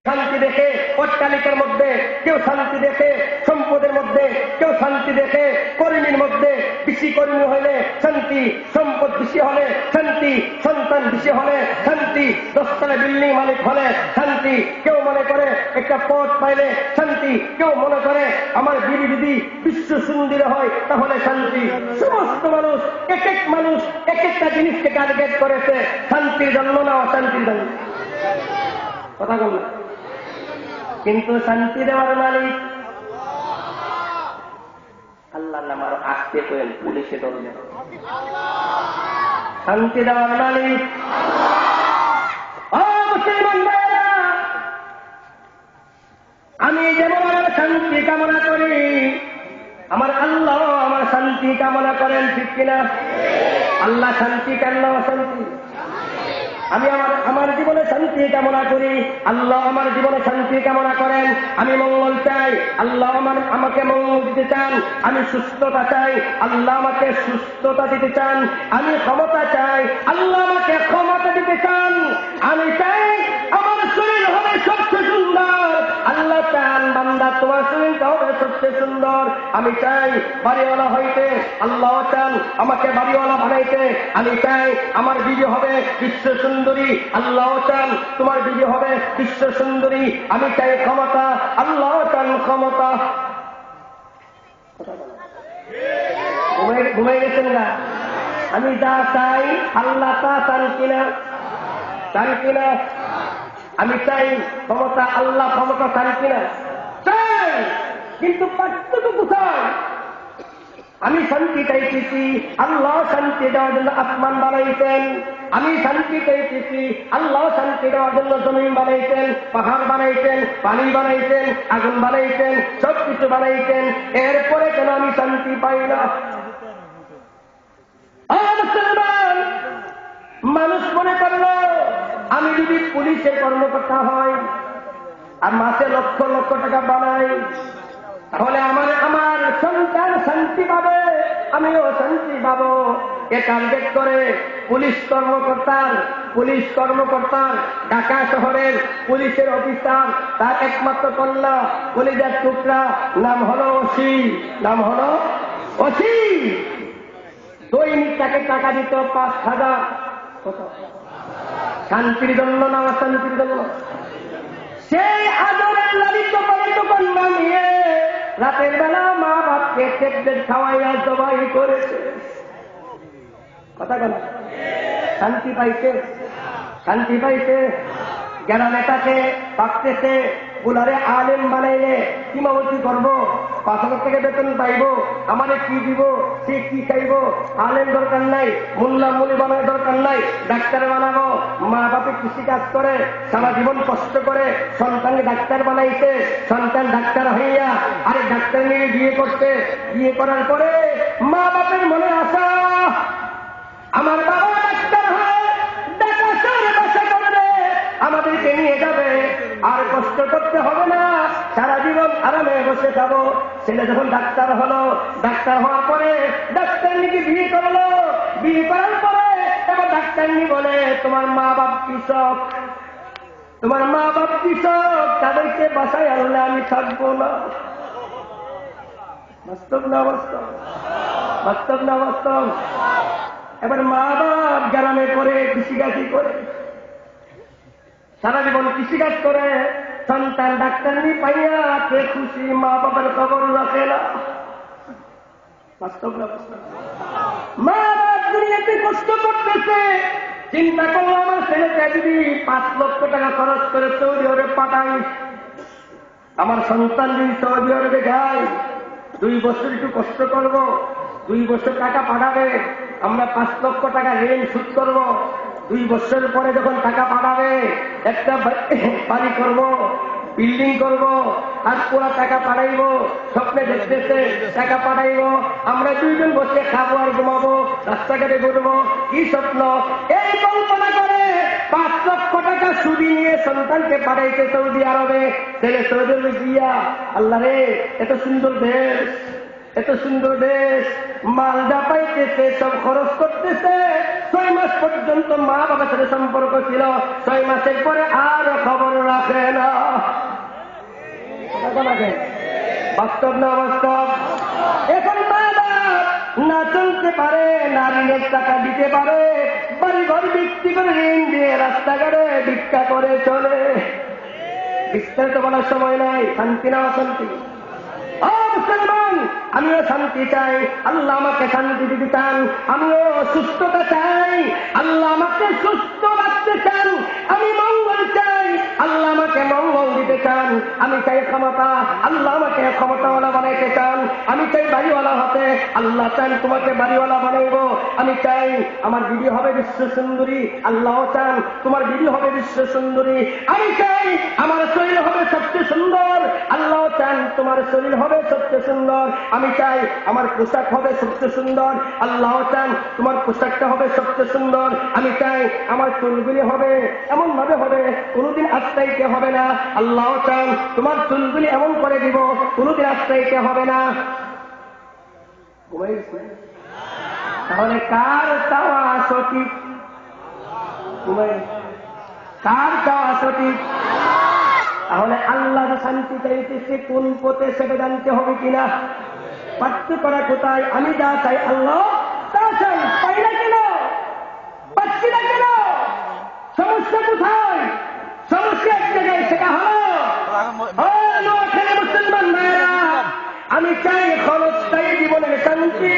শান্তি দেখে অট্টালিকার মধ্যে, কেউ শান্তি দেখে সম্পদের মধ্যে, কেউ শান্তি দেখে কর্মীর মধ্যে। বেশি কর্মী হলে শান্তি, সম্পদ বেশি হলে শান্তি, সন্তান বেশি হলে শান্তি, 10তলা বিল্ডিং মালিক হলে শান্তি। কেউ মনে করে একটা পদ পাইলে শান্তি, কেউ মনে করে আমার বিবি যদি বিশ্ব সুন্দরী হয় তাহলে শান্তি। সমস্ত মানুষ এক এক মানুষ এক একটা জিনিসকে টার্গেট করেছে, শান্তির জন্য না অশান্তির জন্য। কথা বল না। কিন্তু শান্তি দেওয়ার মালিক আল্লাহ। আমার আসতে করেন পুলিশে ধরলে শান্তি দেওয়ার মালিক আমি যেমন আমার শান্তি কামনা করি, আমার আল্লাহ আমার শান্তি কামনা করেন, ঠিক কিনা? আল্লাহ শান্তি কেন অশান্তি? আমি আমার জীবনে শান্তি কামনা করি, আল্লাহ আমার জীবনে শান্তি কামনা করেন। আমি মঙ্গল চাই, আল্লাহ আমাকে মঙ্গল দিতে চান। আমি সুস্থতা চাই, আল্লাহ আমাকে সুস্থতা দিতে চান। আমি ক্ষমতা চাই, আল্লাহ আমাকে ক্ষমতা দিতে চান। আমি চাই আমার শরীর হবে সবচেয়ে সুন্দর, আল্লাহ চান বান্দা তোমার শরীরটা হবে সবচেয়ে সুন্দর। আমি চাই বাড়িওয়ালা হইতে, আল্লাহ চান আমাকে বাড়িওয়ালা বানাইতে। আমি চাই আমার বিবি হবে বিশ্ব সুন্দরী, আল্লাহ চান তোমার বিবি হবে বিশ্ব সুন্দরী। আমি চাই ক্ষমতা, আল্লাহ চান ক্ষমতা। ঘুমাই গেছেন না? আমি যা চাই আল্লাহ তা চান কিনা? চান কিনা? আমি চাই ক্ষমতা, আল্লাহ ক্ষমতা চান কিনা? চাই। কিন্তু পার্থক্য চাই। আমি শান্তি চাইতেছি, আল্লাহ শান্তি দেওয়ার জন্য আসমান বানাইতেন। আমি শান্তি চাইতেছি, আল্লাহ শান্তি দেওয়ার জন্য জমিন বানাইতেন, পাহাড় বানাইতেন, পানি বানাইতেন, আগুন বানাইতেন, সবকিছু বানাইতেন। এরপরে কেন আমি শান্তি পাই না? মানুষ মনে করল আমি যদি পুলিশের কর্মকর্তা হয় আর মাসে লক্ষ লক্ষ টাকা বানাই, তাহলে আমার সন্তান শান্তি পাবে, আমিও শান্তি পাবো। এ টার্গেট করে পুলিশ কর্মকর্তার ঢাকা শহরের পুলিশের অফিসার, তার একমাত্র কন্যা কলিজার টুকরা, নাম হলো অসি। দৈনিক তাকে টাকা দিত 5,000। শান্তির জন্য না অশান্তির জন্য? সেই আদরের লালিত পালিত কন্যা নিয়ে রাতের বেলা মা বাপকে টেকদের খাওয়াইয়া জবাই করেছে। কথা বলা শান্তি পাইছে। গ্রামে তাকে পাকতেছে, বুলারে আলেম বানাইলে কিমাবতী করবো, 5,000 টাকা বেতন পাইব, আমারে কি দিব, সে কি খাইব? আলেম দরকার নাই, মুল্লা মুলি বানানোর দরকার নাই, ডাক্তার বানাবো। মা বাপে কৃষি কাজ করে সারা জীবন কষ্ট করে সন্তানকে ডাক্তার বানাইছে। সন্তান ডাক্তার হইয়া আরে ডাক্তার নিয়ে বিয়ে করার পরে মা বাপের মনে আশা আমার বাবা ডাক্তার হয়, ঢাকা শহরে বাসা করবে, আমাদেরকে নিয়ে যাবে, আর কষ্ট করতে হবে না, সারা জীবন আরামে বসে খাবো। ছেলে যখন ডাক্তার হলো, ডাক্তার হওয়ার পরে ডাক্তার নিয়ে বিয়ে করলো, বিয়ে করার পরে এবার ডাক্তার নি বলে তোমার মা বাপ কৃষক, তাদেরকে বাসায় আনলে আমি থাকবো না। বাস্তব না বাস্তব? এবার মা বাপ গ্রামে করে কৃষিকাজি করে, সারা জীবন কৃষিকাজ করে, সন্তান ডাক্তার নি পাইয়া কে খুশি, মা বাবার খবর রাখে না। বাস্তব না বাস্তব? মা বাপ দুনিয়াতে কষ্ট করতেছে, চিন্তা করলো আমার ছেলেকে যদি 5 লক্ষ টাকা খরচ করে সৌদি আরবে পাঠাই, আমার সন্তান যদি সৌদি আরবে যায় 2 বছর একটু কষ্ট করব, 2 বছর টাকা পাঠাবে, আমরা 5 লক্ষ টাকা ঋণ শোধ করব। 2 বছরের পরে যখন টাকা পাঠাবে একটা বাড়ি করব, বিল্ডিং করব, আর পুরা টাকা পাঠাইব, স্বপ্নে দেখতেছে টাকা পাঠাইব, আমরা 2 জন বসে খাবো আর ঘুমাবো, রাস্তাঘাটে ঘুরবো, কি স্বপ্ন! এই কল্পনা করে 5 লক্ষ টাকা সুদি নিয়ে সন্তানকে পাঠাইছে সৌদি আরবে। ছেলে সৌদি আরবে গিয়া আল্লাহ রে এত সুন্দর দেশ, মাল যা পাইতেছে সব খরচ করতেছে। 6 মাস পর্যন্ত মা বাবার সাথে সম্পর্ক ছিল, 6 মাসের পরে আর খবর রাখে না। লাগে? বাস্তব না বাস্তব? এখন মা বাপ না চলতে পারে, না ঋণের টাকা দিতে পারে, বাড়ি ঘর বিক্রি করে ঋণ দিয়ে রাস্তাঘাটে ভিক্ষা করে চলে। বিস্তারিত বলার সময় নাই। শান্তি না অশান্তি? মুসলমান, আমিও শান্তি চাই, আল্লাহ আমাকে শান্তি দিতে চান। আমিও সুস্থতা চাই, আল্লাহ আমাকে সুস্থ রাখতে চান। আমি মঙ্গল চাই, আল্লাহ আমাকে মঙ্গল দিতে চান। আমি চাই ক্ষমতা, আল্লাহ আমাকে ক্ষমতাওয়ালা বানাইতে চান। আমি চাই বাড়িওয়ালা হতে, আল্লাহ চান তোমাকে বাড়িওয়ালা বানাইব। আমি চাই আমার বিবি হবে বিশ্ব সুন্দরী, আল্লাহ চান তোমার বিবি হবে বিশ্ব সুন্দরী। আমি চাই আমার শরীর হবে সবচেয়ে সুন্দর, আল্লাহ চান তোমার শরীর হবে সবচেয়ে সুন্দর। আমি চাই আমার পোশাক হবে সবচেয়ে সুন্দর, আল্লাহ চান তোমার পোশাকটা হবে সবচেয়ে সুন্দর। আমি চাই আমার চুলগুলি হবে এমন ভাবে হবে কোনোদিন আশ্রাইতে হবে না, আল্লাহ চান তোমার চুলগুলি এমন করে দিব কোনোদিন আশ্রাইতে হবে না। তাহলে কার চাওয়া সঠিক? কার চাওয়া সঠিক? তাহলে আল্লাহ শান্তি চাইতেছে কোন পথে সেটা জানতে হবে কিনা। পার্থক্যটা কোথায়? আমি যা চাই আল্লাহ তা চাই, পাই না কেন? পাচ্ছি না কেন? সমস্যা কোথায়? সমস্যা এক জায়গায়, সেটা হলো মুসলমান ভাইরা, আমি চাই ক্ষণস্থায়ী জীবনের শান্তি,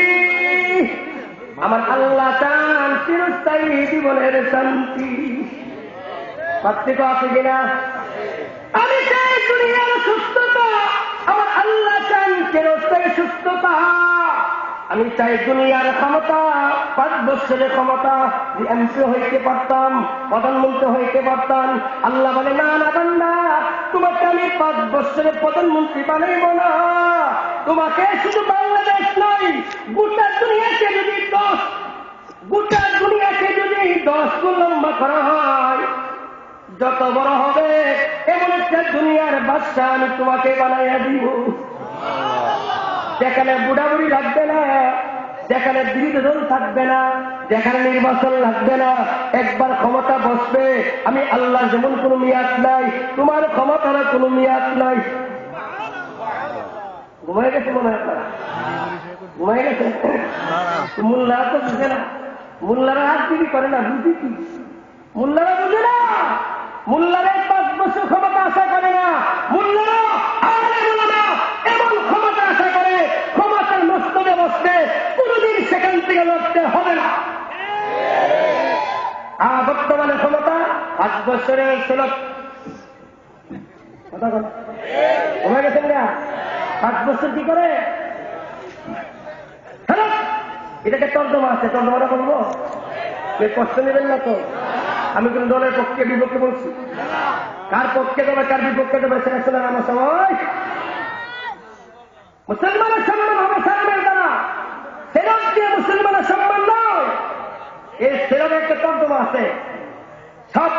আমার আল্লাহ চান চিরস্থায়ী জীবনের শান্তি। পার্থক্য আছে কিনা? আমি চাই দুনিয়ার সুস্থতা, আমার আল্লাহ চান চিরস্থায়ী সুস্থতা। আমি চাই দুনিয়ার ক্ষমতা, 5 বছরের ক্ষমতা, এমপি হইতে পারতাম, প্রধানমন্ত্রী হইতে পারতাম। আল্লাহ বলে না না বান্দা, তোমাকে আমি 5 বছরের প্রধানমন্ত্রী বানাইব না। তোমাকে শুধু বাংলাদেশ নয়, গোটা দুনিয়াকে যদি 10 গুণ লম্বা করা হয়, যত বড় হবে এমন একটা দুনিয়ার বাদশা আমি তোমাকে বানাইয়া দিব, যেখানে বুড়াবুড়ি লাগবে না, যেখানে বিরোধী দল থাকবে না, যেখানে নির্বাচন লাগবে না, একবার ক্ষমতা বসবে। আমি আল্লাহ যেমন কোনো মেয়াদ নাই, তোমার ক্ষমতার কোনো মেয়াদ নাই। ঘুমাই গেছে মনে হয়? ঘুমাই গেছে? মোল্লারা তো বুঝে না, মোল্লারা রাজনীতি করে না, বুঝি কি? মোল্লারা বুঝে না, মোল্লারা 5 বছর ক্ষমতা আশা করে না, মোল্লারা এমন ক্ষমতা আশা করে ক্ষমতার মস্তদে বসতে কোনদিন সেখান থেকে লড়তে হবে না। বর্তমানে ক্ষমতা 5 বছরের ছিল, হয়ে গেছেন না? 5 বছর কি করে? এটাকে তর্জমা আছে, তর্জমাটা বলবো, কষ্ট নেবেন না তো। আমি কোন দলের পক্ষে বিপক্ষে বলছি? কার পক্ষে দেবে কার বিপক্ষে দেবে সেটা শোনেন আমার সবাই। মুসলমানের সম্মান হবে সামনের দ্বারা, সেরক দিয়ে মুসলমানের সম্মান নয়। এই সেরক একটা তর্জমা আছে, সব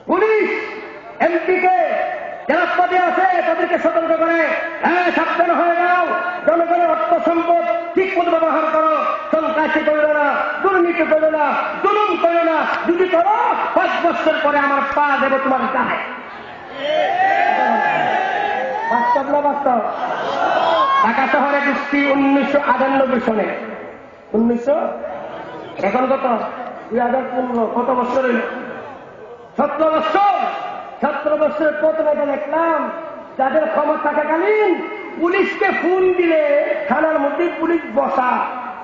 পুলিশ এমপিকে যারা পদে আছে তাদেরকে সতর্ক করে, হ্যাঁ সাবধান হয়ে যাও, জনগণের অর্থ সম্পদ ঠিক মতো ব্যবহার করো, সন্ত্রাসী করো না, দুর্নীতি করো না, জুলুম করো না। যদি করো 5 বছর পরে আমার পা দেবো তোমার গায়ে। বাস্তব না বাস্তব? ঢাকা শহরে ঢুকছি 1998 সনে, 1900 এখন কত 2015, কত বছর হইল? 17 বছর। 17 বছরের প্রথমে দেখলাম যাদের ক্ষমতা থাকাকালীন পুলিশকে ফোন দিলে থানার মধ্যে পুলিশ বসা,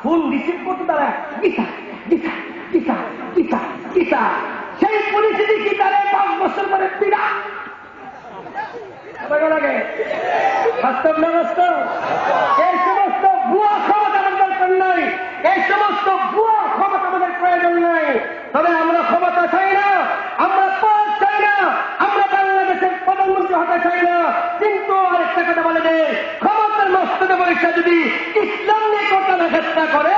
ফোন রিসিভ করতে তারা গীতা গীতা গীতা গীতা গীতা, সেই পুলিশ গীতারে 5 বছর পরে পীড়া লাগে। বাস্তব না বাস্তব? এই সমস্ত ভুয়া ক্ষমতা আমাদের দরকার নাই, এই সমস্ত ভুয়া ক্ষমতা আমাদের প্রয়োজন নাই। তবে আমরা ক্ষমতা চাই না, আমরা পদ চাই না, আমরা বাংলাদেশের প্রধানমন্ত্রী হতে চাই না। কিন্তু আরেকটা কথা বলে যে ক্ষমতার মস্তদে পরীক্ষা যদি ইসলাম নিয়ে কথা চেষ্টা করে,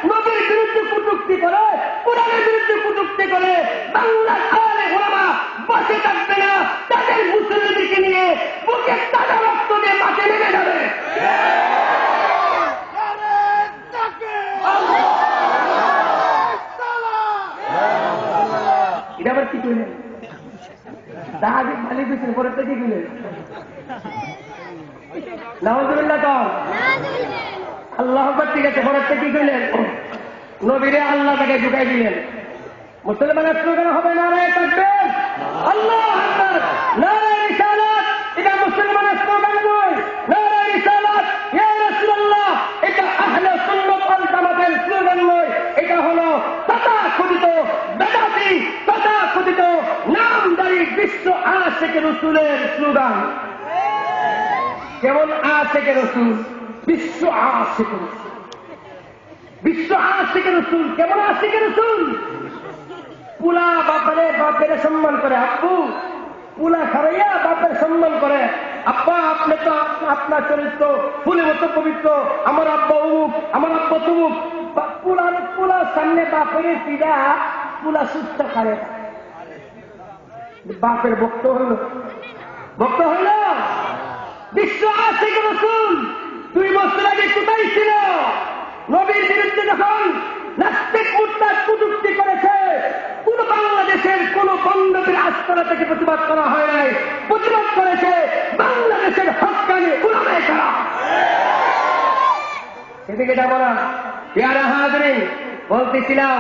নবীর বিরুদ্ধে কটূক্তি করে, কোরআনের বিরুদ্ধে কটূক্তি করে, বাংলার আলে ওলামা বসে থাকবে না, তাদের মুসলিমকে নিয়ে বুকে তাজা রক্ত দিয়ে মাঠে নেমে যাবে। এটা আবার কি করলেন? জাহাজ খালি দিচ্ছেন পরেরটা কি গেলেন? নাউজুবিল্লাহ কর। আল্লাহ ঠিক আছে, পরেরটা কি গেলেন? নবীরে আল্লাহ তাকে ঢুকাই দিলেন। মুসলমানের স্লোগান হবে নারায়ে তাকবীর, আল্লাহু আকবার, নারায়ে রিসালাত। এটা মুসলমানের স্লোগান নয়, নারায়ে রিসালাত ইয়া রাসূলুল্লাহ। এটা আহলে সুন্নাত ওয়াল জামাতের স্লোগান নয়, এটা হলো তথাকথিত বেদাতি, তথাকথিত নামদারি বিশ্ব আশিক রাসূলের স্লোগান। কেমন আশিক রাসূল? বিশ্ব আশিক রাসূল, বিশ্ব আশিক রাসূল। কেমন আশিক রাসূল? পুলা বাপের সম্মান করে, আব্বু পুলা খারাইয়া বাপের সম্মান করে। আব্বা আপনি তো আপনার চরিত্র ফুলের মতো পবিত্র, আমার আব্বা অমুক, আমার আব্বা তমুক। পুলার সামনে বাপের পিড়া পুলা সুস্থ খায়, বাপের ভক্ত হইল। বিশ্ব আশিক রাসূল 2 বছর আগে কোথায় ছিল? নবীর বিরুদ্ধে যখন নাস্তিক মুরতাদ কুযুক্তি করেছে, কোন বাংলাদেশের কোন বন্ধকের আস্তানা থেকে প্রতিবাদ করা হয় নাই। প্রতিবাদ করেছে বাংলাদেশের হক্কানি উলামায়ে কেরাম। সেদিকে যাবো না। পেয়ারা হাজরিন, বলতেছিলাম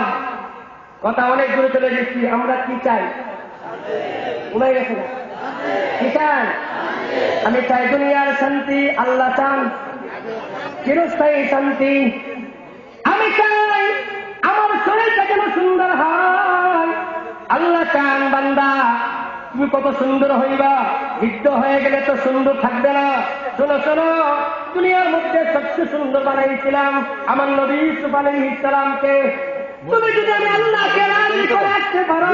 কথা অনেক দূরে চলে গেছি। আমরা কি চাই? উনাই গেছে না, কি চাই? আমি চাই দুনিয়ার শান্তি, আল্লাহ চান চিরস্থায়ী শান্তি। আমি চাই আমার শরীরটা যেন সুন্দর হয়। আল্লাহ চান বান্দা তুমি কত সুন্দর হইবা, বৃদ্ধ হয়ে গেলে তো সুন্দর থাকবে না। শোনো শোনো, দুনিয়ার মধ্যে সবচেয়ে সুন্দর বানাইছিলাম আমার নবী ইউসুফ আলাইহিস সালামকে। তুমি যদি আমি আল্লাহকে রাজি করাতে পারো,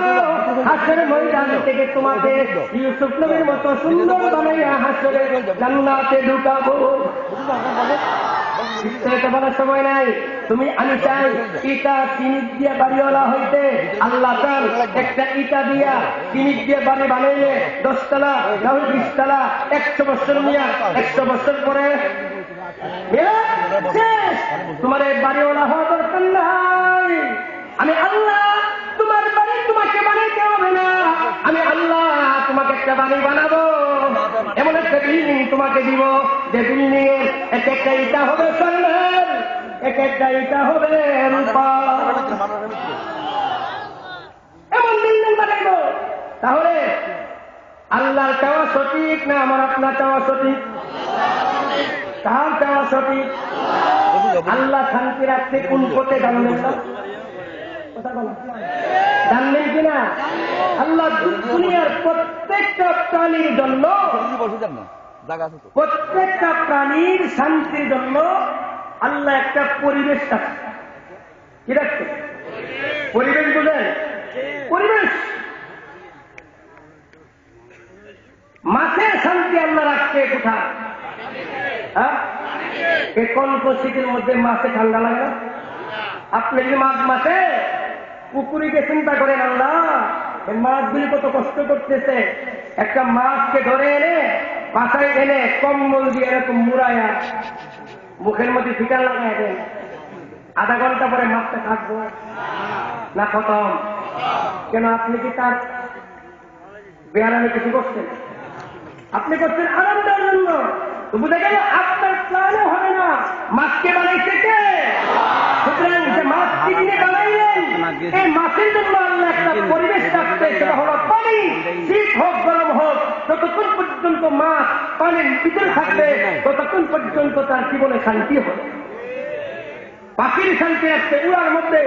হাসরের ময়দান থেকে তোমাকে ইউসুফ নবীর মতো সুন্দর বানাইয়া হাসরে জান্নাতে ঢুকাবো। বিস্তারিত বলার সময় নাই। তুমি আমি চাই ইটা সিমিট দিয়ে বাড়িওয়ালা হইতে, আল্লাহ চান একটা ইটা দিয়া সিমিট দিয়ে বাড়ি বানাইলে 10 তলা না 20 তলা, 100 বছর নিয়ে 100 বছর পরে শেষ। তোমার এই বাড়িওয়ালা হওয়া দরকার নাই। আমি আল্লাহ তোমার বাড়ি তোমাকে বানাইতে হবে না। আমি আল্লাহ তোমাকে একটা বাড়ি বানাবো, এমন একটা বিল্ডিং তোমাকে দিব যে বিল্ডিং এর এক একটা ইটা হবে স্বর্ণের, এক একটা ইটা হবে রূপার। এমন বিল্ডিং বানাইবো। তাহলে আল্লাহর চাওয়া সঠিক না আমার আপনার চাওয়া সঠিক? কার চাওয়া সঠিক? আল্লাহ শান্তি রাখতে কোন পথে জানলেন না? জানলেন কিনা? আল্লাহ দুনিয়ার প্রত্যেকটা প্রাণীর জন্য, প্রত্যেকটা প্রাণীর শান্তির জন্য আল্লাহ একটা পরিবেশ রাখছে। কি রাখছে? পরিবেশ বুঝেন? পরিবেশ। মাছের শান্তি আল্লাহ রাখছে কোথায়? এই কল্প শীতের মধ্যে মাছে ঠান্ডা লাগে না? আপনি যদি মাছে পুকুরিকে চিন্তা করেন, আল্লাহ এই মাছগুলি কত কষ্ট করতেছে। একটা মাছকে ধরে এনে বাসায় এনে কম্বল দিয়ে এরকম মুড়াইয়া মুখের মধ্যে ফিটার লাগাই দেন, আধা ঘন্টা পরে মাছটা থাকবো না খতম? কেন? আপনি কি তার বেয়ারামে কিছু করছেন? আপনি করছেন আনন্দের জন্য। তো বুঝে গেল আপনার প্ল্যানও হবে না। মাছকে বানাইছে কে? সুতরাং যে মাছ কিনে বানাইলেন, এই মাছের জন্য আল্লাহ একটা পরিবেশ রাখতে, সেটা হলো পানি। শীত হোক গরম হোক, যতক্ষণ পর্যন্ত মাছ পানির ভিতরে থাকবে ততক্ষণ পর্যন্ত তার জীবনে শান্তি হবে। পাখির শান্তি রাখতে উড়ার মধ্যে,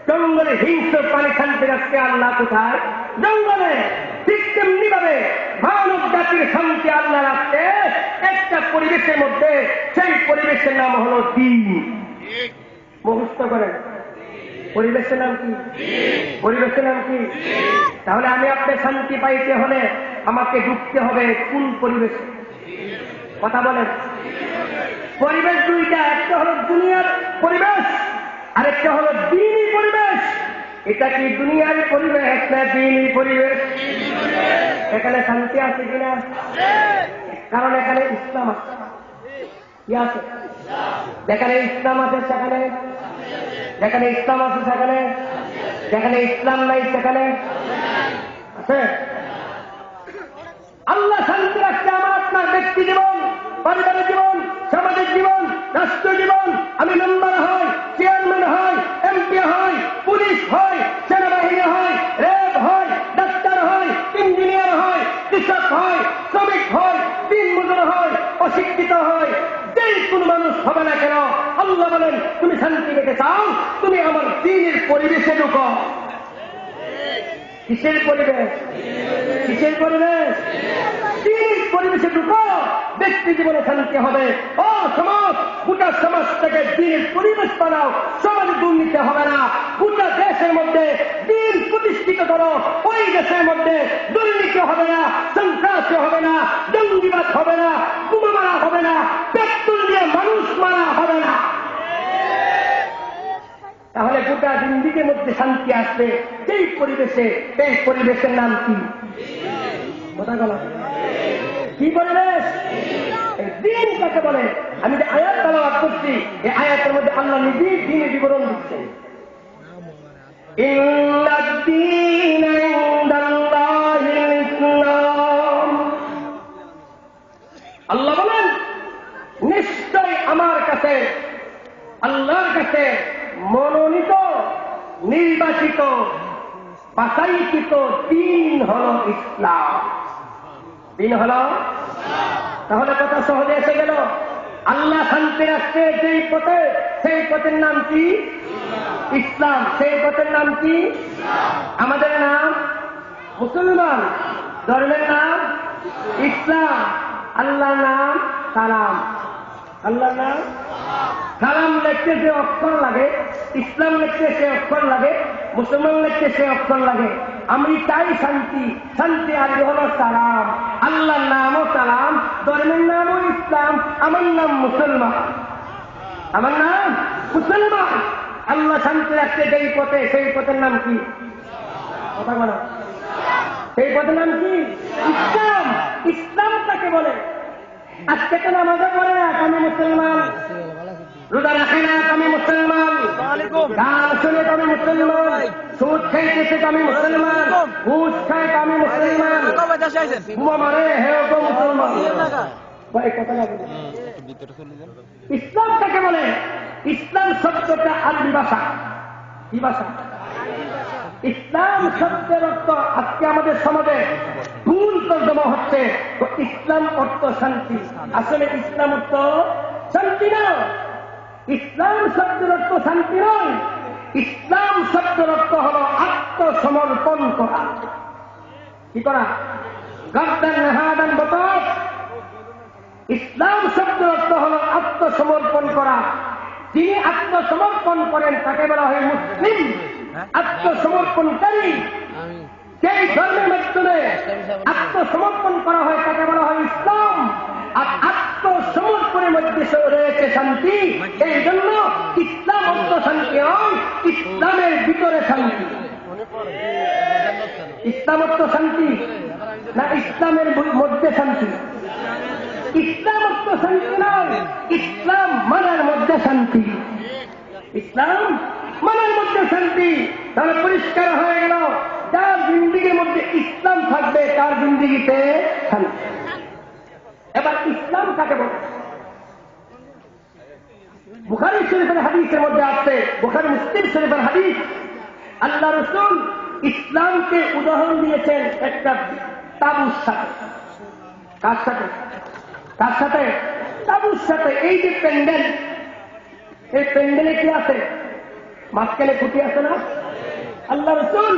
জঙ্গলে হিংস্র পানি শান্তি রাখতে আল্লাহ কোথায়? জঙ্গলে। ঠিক তেমনি ভাবে মানব জাতির শান্তি আল্লাহ রাখতে একটা পরিবেশের মধ্যে, সেই পরিবেশের নাম হলো দ্বীন। মুখস্থ করেন, পরিবেশের নাম কি? পরিবেশের নাম কি? তাহলে আমি আপনার শান্তি পাইতে হলে আমাকে ঢুকতে হবে কোন পরিবেশে? কথা বলেন। পরিবেশ দুইটা, একটা হলো দুনিয়ার পরিবেশ, আরেকটা হলো দ্বীনি পরিবেশ। এটা কি দুনিয়ার পরিবেশ না দ্বীনি পরিবেশ? এখানে শান্তি আছে কিনা? কারণ এখানে ইসলাম আছে। কি আছে? যেখানে ইসলাম আছে সেখানে, যেখানে ইসলাম আছে সেখানে, যেখানে ইসলাম নাই সেখানে আছে। আল্লাহ শান্তি রাখছে আমার আপনার ব্যক্তি জীবন, পারিবারিক জীবন, সামাজিক জীবন, রাষ্ট্র জীবন। আমি মেম্বার হই, চেয়ারম্যান হই, এমপি হই, পুলিশ হই, সেনাবাহিনী হই, র্যাব হই, ডাক্তার হই, ইঞ্জিনিয়ার হই, কৃষক হই, শ্রমিক হই, দিন মজুর হই, অশিক্ষিত হই, যেই কোন মানুষ হবে না কেন, আল্লাহ বলেন তুমি শান্তি পেতে চাও, তুমি আমার দিনের পরিবেশে ঢুকো। কিসের পরিবেশ? কিসের পরিবেশ? দিনের পরিবেশে ঢুকো, ব্যক্তি জীবনে শান্তি হবে। ও সমাজ, গোটা সমাজ থেকে দিনের পরিবেশ বানাও, সমাজে দুর্নীতি হবে না। গোটা দেশের মধ্যে দিন প্রতিষ্ঠিত করো, ওই দেশের মধ্যে দুর্নীতি হবে না, সন্ত্রাসী হবে না, জঙ্গিবাদ হবে না, বোমা মারা হবে না, পেট্রোল দিয়ে মানুষ মারা হবে না। তাহলে গোটা জিন্দিগির মধ্যে শান্তি আসবে। যেই পরিবেশে, এই পরিবেশের নাম কি? কথা বলা কি পরিবেশ? দিন কাকে বলে? আমি যে আয়াত তেলাওয়াত করছি, এই আয়াতের মধ্যে আল্লাহ নিজেই দিনের বিবরণ দিচ্ছেন। আল্লাহ বলেন নিশ্চয় আমার কাছে, আল্লাহর কাছে মনোনীত, নির্বাচিত, বাছাইকৃত দিন হল ইসলাম। দিন হল, তাহলে কথা সহজে এসে গেল। আল্লাহ শান্তি রাখছে যেই পথে, সেই পথের নাম কি? ইসলাম। সেই পথের নাম কি? আমাদের নাম মুসলমান, ধর্মের নাম ইসলাম, আল্লাহর নাম সালাম। আল্লাহর নাম সালাম লিখতে যে অক্ষর লাগে, ইসলাম লিখতে সে অক্ষর লাগে, মুসলমান লিখতে সে অক্ষর লাগে। আমি চাই শান্তি, শান্তি আর হলো সালাম। আল্লাহর নামও সালাম, ধর্মের নামও ইসলাম, আমার নাম মুসলমান, আমার নাম মুসলমান। আল্লাহ শান্তি রাখতে যেই পথে, সেই পথের নাম কি? কথা বলো, সেই পথের নাম কি? ইসলাম। ইসলাম কাকে বলে? আজকে কেন আমাদের বলে না আমি মুসলমান, রোজা রাখে না আমি মুসলমান, গান শুনে আমি মুসলমান, সুদ খাইতেছে আমি মুসলমান, ঘুষ খাই আমি মুসলমান, বোমা মারে হে তো মুসলমান। ইসলাম কাকে বলে? ইসলাম শব্দটা আরবি ভাষা। কি ভাষা? ইসলাম শব্দের অর্থ আজকে আমাদের সমাজে ভুল তর্জমা হচ্ছে। ইসলাম অর্থ শান্তি, আসলে ইসলাম অর্থ শান্তি না। ইসলাম শব্দের অর্থ শান্তি নয়। ইসলাম শব্দের অর্থ হল আত্মসমর্পণ করা। কি করা? গাদ্দান নাহাদান বতক। ইসলাম শব্দের অর্থ হল আত্মসমর্পণ করা। যিনি আত্মসমর্পণ করেন তাকে বলা হয় মুসলিম। আত্মসমর্পণকারী, যেই ধর্মের মাধ্যমে আত্মসমর্পণ করা হয় তাকে বলা হয় ইসলাম। আর আত্মসমর্পণের মধ্যে রয়েছে শান্তি। এই জন্য ইসলাম অর্থ শান্তি নয়, ইসলামের ভিতরে শান্তি। ইসলাম অর্থ শান্তি না ইসলামের মধ্যে শান্তি? ইসলাম অর্থ শান্তি নয়, ইসলাম মানার মধ্যে শান্তি। ইসলাম মানার মধ্যে শান্তি। তাহলে পরিষ্কার হয়ে গেল, যার জিন্দিগির মধ্যে ইসলাম থাকবে তার জিন্দিগিতে শান্তি। এবার ইসলাম কাকে বলে? বুখারী শরীফের হাদিসের মধ্যে আছে, বুখারী মুসলিম শরীফের হাদিস, আল্লাহ রাসূল ইসলামকে উদাহরণ দিয়েছেন একটা তাবুর সাথে। কার সাথে? কার সাথে? তাবুর সাথে। এই যে প্যান্ডেল, এই প্যান্ডেলে কি আছে? মাঝখানে খুঁটি আছে না? আল্লাহ রাসূল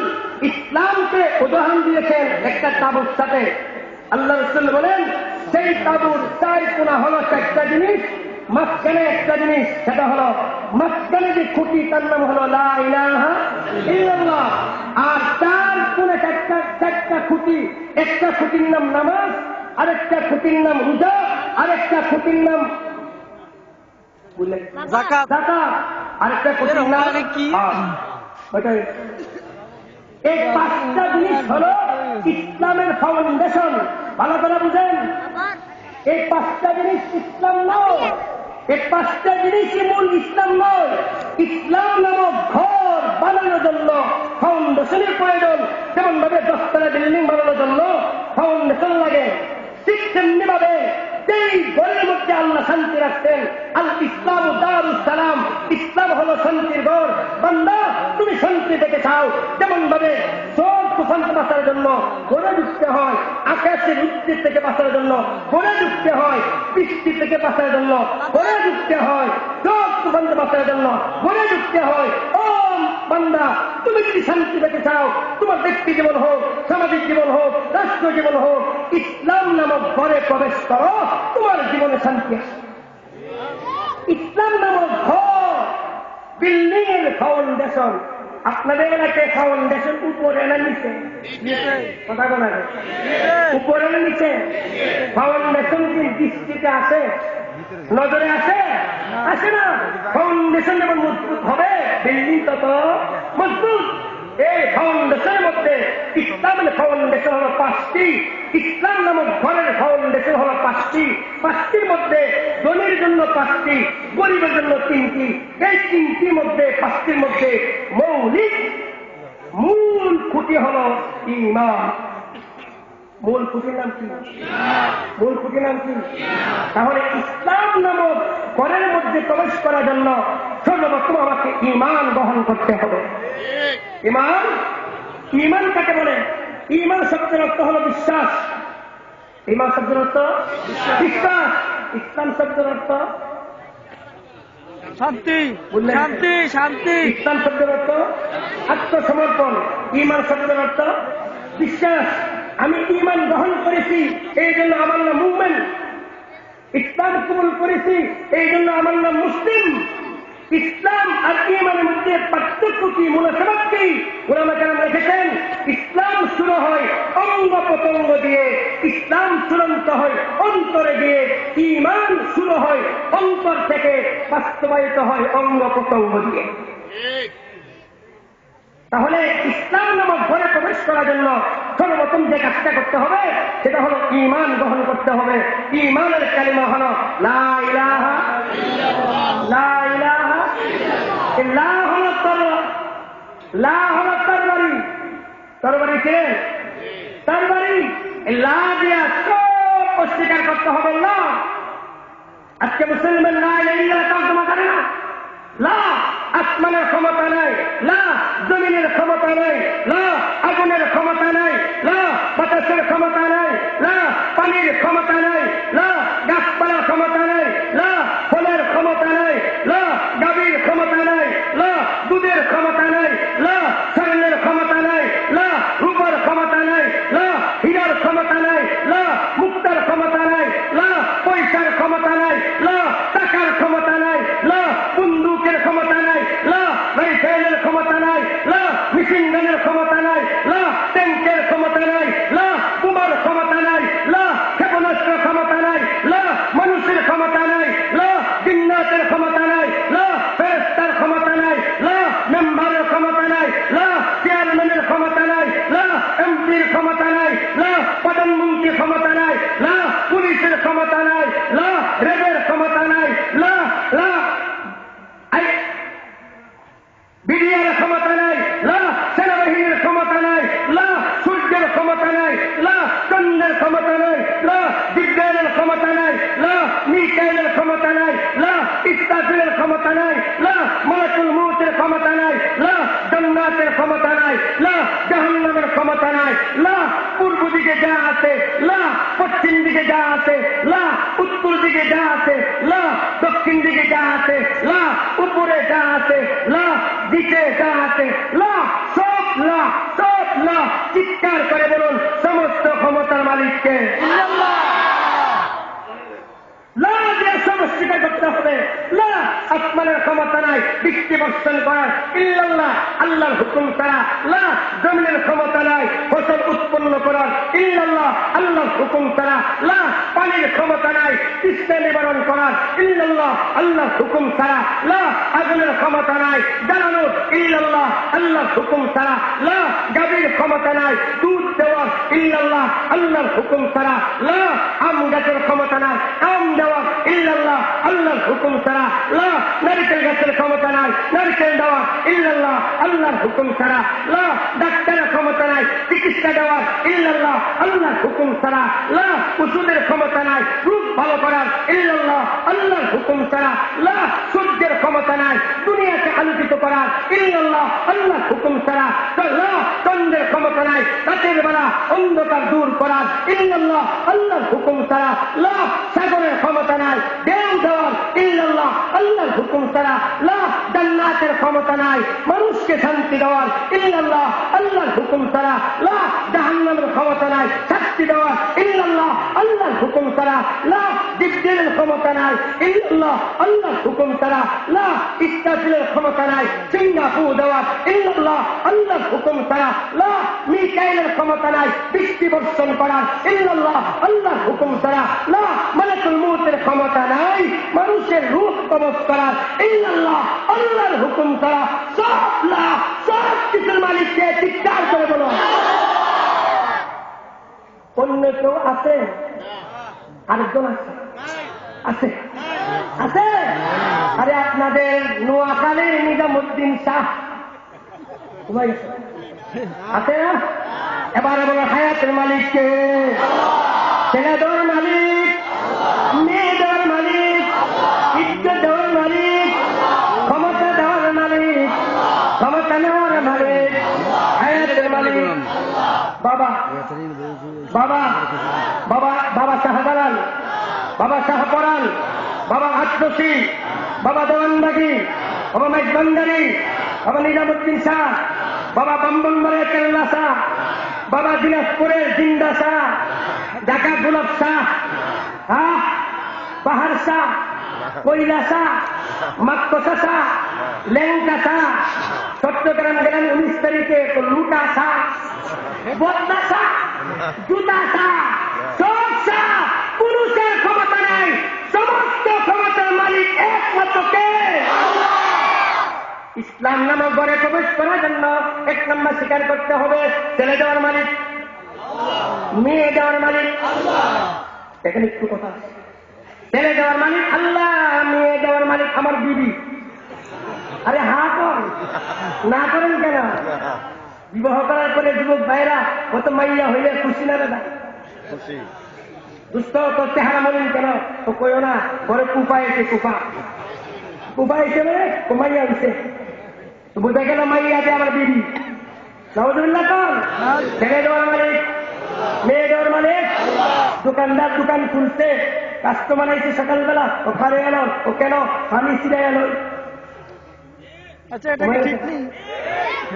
ইসলামকে উদাহরণ দিয়েছেন একটা তাবুর সাথে। আল্লাহ রাসূল বলেন সেই তাবুর চার কোণা হলো একটা জিনিস, মাঝখানে একটা জিনিস, সেটা হলো মাঝখানে যে খুঁটি তার নাম হলো লা ইলাহা ইল্লাল্লাহ। আর চার কোণে চারটা খুঁটি, একটা খুঁটির নাম নামাজ, আরেকটা খুঁটির নাম রোজা, আরেকটা খুঁটির নাম যাকাত, আরেকটা খুঁটির নাম কি? এই পাঁচটা জিনিস হলো ইসলামের ফাউন্ডেশন। ভালো করে বুঝেন, এই পাঁচটা জিনিস ইসলাম নয়, এই পাঁচটা জিনিসই মূল ইসলাম নয়। ইসলাম নামক ঘর বানানোর জন্য ফাউন্ডেশনের প্রয়োজন। যেমন ভাবে 10 তলা বিল্ডিং বানানোর জন্য ফাউন্ডেশন লাগে, কিভাবে যেই ঘরের মধ্যে আল্লাহ শান্তি রাখতেন, আল ইসলাম দারুস সালাম, ইসলাম হলো শান্তির ঘর। বান্দা তুমি শান্তি থেকে চাও, যেমন ভাবে ঝড় তুফান বাঁচার জন্য ঘরে ঢুকতে হয়, আকাশের উদ্ভিদ থেকে বাঁচার জন্য ঘরে ঢুকতে হয়, বৃষ্টি থেকে বাঁচার জন্য ঘরে ঢুকতে হয়, ঝড় তুফান বাঁচার জন্য ঘরে ঢুকতে হয়। ও বান্দা, তুমি যদি শান্তি পেতে চাও, তোমার ব্যক্তি জীবন হোক, সামাজিক জীবন হোক, রাষ্ট্র জীবন হোক, ইসলাম নামক ঘরে প্রবেশ করো, তোমার জীবনে শান্তি আসে। ইসলাম নামক ঘর বিল্ডিং এর ফাউন্ডেশন। আপনাদের এলাকায় ফাউন্ডেশন উপরে না নিচে? কথা বলা যায় উপরে না নিচে? ফাউন্ডেশন কি দৃষ্টিতে আসে, নজরে আসে? আসে না। ফাউন্ডেশন যেমন মজবুত হবে, বিল্ডিং তত মজবুত। এই ফাউন্ডেশনের মধ্যে ইসলামের ফাউন্ডেশন হলো 5টি। ইসলাম নামক ঘরের ফাউন্ডেশন হলো 5টি। 5টির মধ্যে ধনীর জন্য 5টি, গরিবের জন্য 3টি। এই 3টির মধ্যে 5টির মধ্যে মৌলিক মূল খুঁটি হলো ঈমান। মূল খুঁটির নাম কি? মূল খুঁটির নাম কি? তাহলে ইসলাম নামক ঘরের মধ্যে প্রবেশ করার জন্য সর্বপ্রথম আমাকে ঈমান গ্রহণ করতে হবে। ঈমান, ঈমান কাকে বলে? ঈমান শব্দের অর্থ হলো বিশ্বাস। ঈমান শব্দের অর্থ বিশ্বাস। ইসলাম শব্দের অর্থ শান্তি, শান্তি, শান্তি। ইসলাম শব্দের অর্থ আত্মসমর্পণ। ঈমান শব্দের অর্থ বিশ্বাস। আমি ঈমান গ্রহণ করেছি, এই জন্য আমার নাম মুমিন। ইসলাম কবুল করেছি, এই জন্য আমার নাম মুসলিম। ইসলাম আর ঈমানের মধ্যে পার্থক্য কি, মুনাসাবাত কি? উলামা কেরাম লিখেছেন, ইসলাম শুরু হয় অঙ্গ প্রত্যঙ্গ দিয়ে, ইসলাম চূড়ান্ত হয় অন্তরে দিয়ে, ঈমান শুরু হয় অন্তর থেকে, বাস্তবায়িত হয় অঙ্গ প্রত্যঙ্গ দিয়ে। তাহলে ইসলাম নামক ঘরে প্রবেশ করার জন্য সর্বপ্রথম যে কাজটা করতে হবে সেটা হলো ঈমান গ্রহণ করতে হবে। ঈমানের কালিমা হলো লা ইলাহা ইল্লাল্লাহ। লা ইলাহা ইল্লাল্লাহ। লা হলো তরবারি, লা হলো তরবারি। তরবারি কে? তরবারি। লা দিয়া সব অস্বীকার করতে হবে না। আজকে মুসলমান লা ইলাহা ইল্লাল্লাহ তর্জমা করে না। লা আসমানের ক্ষমতা নাই, লা জমিনের ক্ষমতা নাই, লা আগুনের ক্ষমতা নাই, লা বাতাসের ক্ষমতা নাই, লা পানির ক্ষমতা নাই, লা গাছপালার ক্ষমতা নাই, লা ফলের ক্ষমতা নাই, লা গাভীর ক্ষমতা নাই, লা দুধের ক্ষমতা নাই, লা স্বর্ণের ক্ষমতা নাই, লা রূপার ক্ষমতা নাই, লা হীরার ক্ষমতা নাই, লা মুক্তার ক্ষমতা নাই, লা পয়সার ক্ষমতা নাই, লা টাকার ক্ষমতা নাই, লা বন্দুকের ক্ষমতা নাই, লা রাইফেলের ক্ষমতা নাই, লা মেশিন গানের ক্ষমতা নাই, লা ট্যাঙ্কের ক্ষমতা নাই, লা বোমার ক্ষমতা নাই, লা ক্ষেপণাস্ত্রের ক্ষমতা নাই, লা মানুষের ক্ষমতা নাই, লা জিন্নাতের ক্ষমতা নাই, লা ফেরেশতার ক্ষমতা নাই, লা মেম্বারের ক্ষমতা নাই, লা চেয়ারম্যানের ক্ষমতা নাই, লা এমপির ক্ষমতা নাই, লা প্রধানমন্ত্রীর ক্ষমতা নাই, লা পুলিশের ক্ষমতা নাই, লা রেবের ক্ষমতা নাই, লা লা বিডিআর ক্ষমতা নাই, লা সেনাবাহিনীর ক্ষমতা নাই, লা সূর্যের ক্ষমতা নাই, লা চন্দ্রের ক্ষমতা নাই, লা বিজ্ঞানের ক্ষমতা নাই, লা মিকাইলের ক্ষমতা নাই, লা ইসরাফিলের ক্ষমতা নাই, লা মালাকুল মউতের ক্ষমতা নাই, লা জান্নাতের ক্ষমতা নাই, লা জাহান্নামের ক্ষমতা নাই, লা পূর্ব দিকে যা আছে, লা পশ্চিম দিকে যা আছে, লা উত্তর দিকে যা আছে, লা দক্ষিণ দিকে যা আছে, লা উপরে যা আছে, লা দিকে যা আছে, লা সব লা, সব লা। চিৎকার করে বলুন সমস্ত ক্ষমতার মালিককে আল্লাহ। লা দিয়ে সমস্যাটা করতে হবে। লা আসমানের ক্ষমতা নাই বৃষ্টি বর্ষণ করার, ইল্লাল্লাহ আল্লাহর হুকুম ছাড়া। লা জমিনের ক্ষমতা নাই ফসল উৎপন্ন করার, ইল্লাল্লাহ আল্লাহর হুকুম ছাড়া। লা পানির ক্ষমতা নাই তৃষ্ণা নিবারণ করার, ইল্লাল্লাহ আল্লাহর হুকুম ছাড়া। লা আগুনের ক্ষমতা নাই জ্বালানোর, ইল্লাল্লাহ আল্লাহর হুকুম ছাড়া। লা গাভীর ক্ষমতা নাই দুধ দেওয়ার, ইল্লাল্লাহ আল্লাহর হুকুম ছাড়া। লা আম গাছের ক্ষমতা নাই আম দেওয়ার, ইল্লাল্লাহ আল্লাহর হুকুম ছাড়া। লা নারিকেল গাছের ক্ষমতা নাই নারিকেল দেওয়ার ইল্লাল্লাহ আল্লাহর হুকুম ছাড়া। লা ডাক্তারের ক্ষমতা নাই চিকিৎসা দেওয়ার ইল্লাল্লাহ আল্লাহর হুকুম ছাড়া। লা ওষুধের ক্ষমতা নাই রোগ ভালো করার ইল্লাল্লাহ আল্লাহর হুকুম ছাড়া। লা সূর্যের ক্ষমতা নাই দুনিয়াকে আলোকিত করার ইল্লাল্লাহ আল্লাহর হুকুম ছাড়া। লা চন্দ্রের ক্ষমতা নাই রাতের বেলা অন্ধকার দূর করার ইল্লাল্লাহ আল্লাহর হুকুম ছাড়া। লা সাগরের ক্ষমতা নাই ঢেউ দেওয়ার ইল্লাল্লাহ আল্লাহর হুকুম ছাড়া। লা জান্নাতের ক্ষমতা নাই মানুষকে শান্তি দেওয়ার ইল্লাল্লাহ আল্লাহর হুকুম ছাড়া। লা জাহান্নামের ক্ষমতা নাই শাস্তি দেওয়ার ইল্লাল্লাহ আল্লাহর হুকুম ছাড়া। লা জিবরিলের ক্ষমতা নাই ইল্লাল্লাহ আল্লাহর হুকুম ছাড়া। লা ইসরাফিলের ক্ষমতা নাই সিঙ্গাপুর দেওয়ার ইল্লাল্লাহ আল্লাহর হুকুম ছাড়া। লা মিকাইলের ক্ষমতা নাই বৃষ্টি বর্ষণ করার ইল্লাল্লাহ আল্লাহর হুকুম ছাড়া। লা মালাকুল মউতের ক্ষমতা নাই মানুষের রূহ কবজ করার ইল্লাল্লাহ আল্লাহর হুকুম ছাড়া। সব কিছুর মালিককে চিৎকার করে বলো। অন্য কেউ আছে? আরেকজন আছে? আছে আছে? আরে আপনাদের নোয়াখালীর নিজামুদ্দিন শাহ আছে না? এবারে বলো হায়াতের মালিককে, ছেলে দেওয়ার মালিক, মেয়ে দেওয়ার মালিক, ইজ্জত দেওয়ার মালিক, ক্ষমতা দেওয়ার মালিক, ক্ষমতা নেওয়ার মালিক, হায়াতের মালিক। বাবা বাবা বাবা বাবা শাহজালাল, বাবা শাহপরান, বাবা আত্মসী, বাবা দেওয়ানবাগি, বাবা মেজবান্ডারি, বাবা নিজামুদ্দিন শাহ, বাবা বম্বনবাড়ির কেল্লা শাহ, বাবা দিনাজপুরের জিন্দা শাহ, ঢাকা গোলাপ শাহ, পাহাড় শাহ, কৈলা শাহ, মাক্কসা শাহ, লেঙ্কা শাহ, চট্টগ্রাম গেলেন 19 তারিখে লুটা শাহ, বদলা শাহ, জুতা শাহ, সব শাহ। পুরুষের ক্ষমতা নাই, সমস্ত ক্ষমতার মালিক একমাত্র কে? ইসলাম নামক ঘরে প্রবেশ করার জন্য 1 নম্বর স্বীকার করতে হবে ছেলে দেওয়ার মালিক, মেয়ে দেওয়ার মালিক। এখানে একটু কথা, ছেলে দেওয়ার মালিক আল্লাহ, মেয়ে দেওয়ার মালিক আমার বিবি। আরে হা কর, না করেন কেন? বিবাহ করার পরে যুবক ভাইরা কত মাইয়া হইলে খুশি না দাদা? খুশি। দুস্থ তো চেহারা বলেন কেন? তো কইও না ঘরে কুপা এসে কুপা হিসেবে মাইয়া হইছে, তো বোঝা গেল মাইয়া যে আমার বিবি। নাউজুবিল্লাহ কর। ছেলে দেওয়ার মালিক, মেয়ে দেওয়ার মালিক। দোকানদার দোকান খুলছে, কাস্টমার আইছে সকালবেলা, ও খারে এলো, ও কেন পানি ছিড়াই এলো। আচ্ছা, এটা কি ঠিক নেই?